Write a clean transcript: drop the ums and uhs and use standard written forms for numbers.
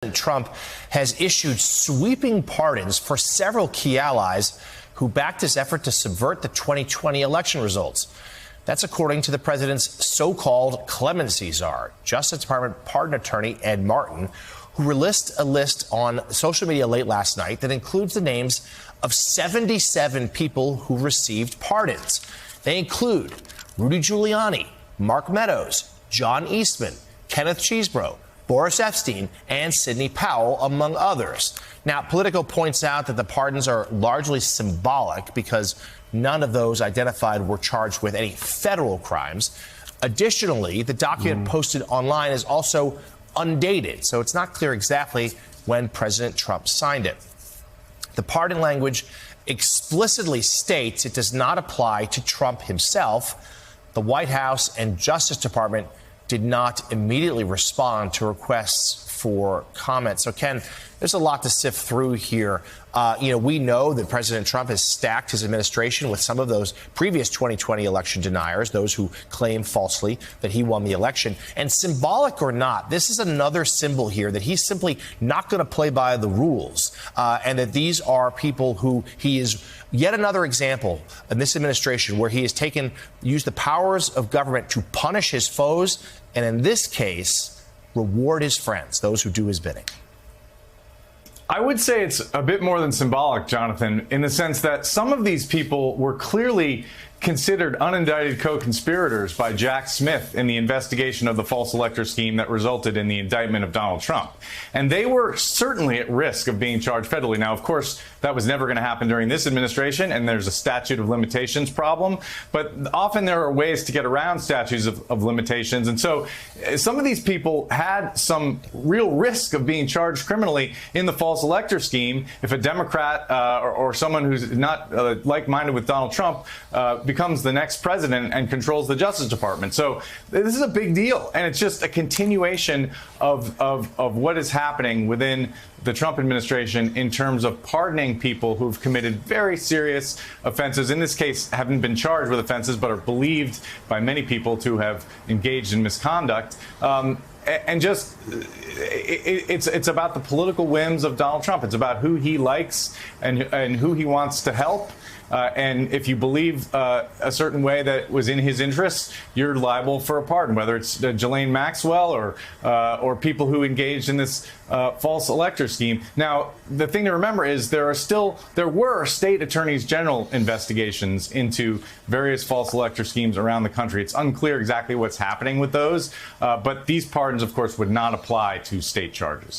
President Trump has issued sweeping pardons for several key allies who backed his effort to subvert the 2020 election results. That's according to the president's so-called clemency czar, Justice Department pardon attorney Ed Martin, who released a list on social media late last night that includes the names of 77 people who received pardons. They include Rudy Giuliani, Mark Meadows, John Eastman, Kenneth Chesebro, Boris Epstein, and Sidney Powell, among others. Now, Politico points out that the pardons are largely symbolic because none of those identified were charged with any federal crimes. Additionally, the document posted online is also undated, so it's not clear exactly when President Trump signed it. The pardon language explicitly states it does not apply to Trump himself. The White House and Justice Department did not immediately respond to requests for comment. So, Ken, there's a lot to sift through here. We know that President Trump has stacked his administration with some of those previous 2020 election deniers, those who claim falsely that he won the election. And symbolic or not, this is another symbol here that he's simply not going to play by the rules, and that these are people who he is yet another example in this administration where he has used the powers of government to punish his foes, and in this case, reward his friends, those who do his bidding. I would say it's a bit more than symbolic, Jonathan, in the sense that some of these people were clearly considered unindicted co-conspirators by Jack Smith in the investigation of the false elector scheme that resulted in the indictment of Donald Trump. And they were certainly at risk of being charged federally. Now, of course, that was never going to happen during this administration, and there's a statute of limitations problem. But often there are ways to get around statutes of limitations. And so some of these people had some real risk of being charged criminally in the false elector scheme if a Democrat or someone who's not like-minded with Donald Trump becomes the next president and controls the Justice Department. So this is a big deal, and it's just a continuation of what is happening within the Trump administration in terms of pardoning people who've committed very serious offenses, in this case haven't been charged with offenses but are believed by many people to have engaged in misconduct. And just it's about the political whims of Donald Trump. It's about who he likes and who he wants to help. And if you believe a certain way that was in his interests, you're liable for a pardon, whether it's Ghislaine Maxwell or people who engaged in this false elector scheme. Now, the thing to remember is there were state attorneys general investigations into various false elector schemes around the country. It's unclear exactly what's happening with those, but these pardons, of course, would not apply to state charges.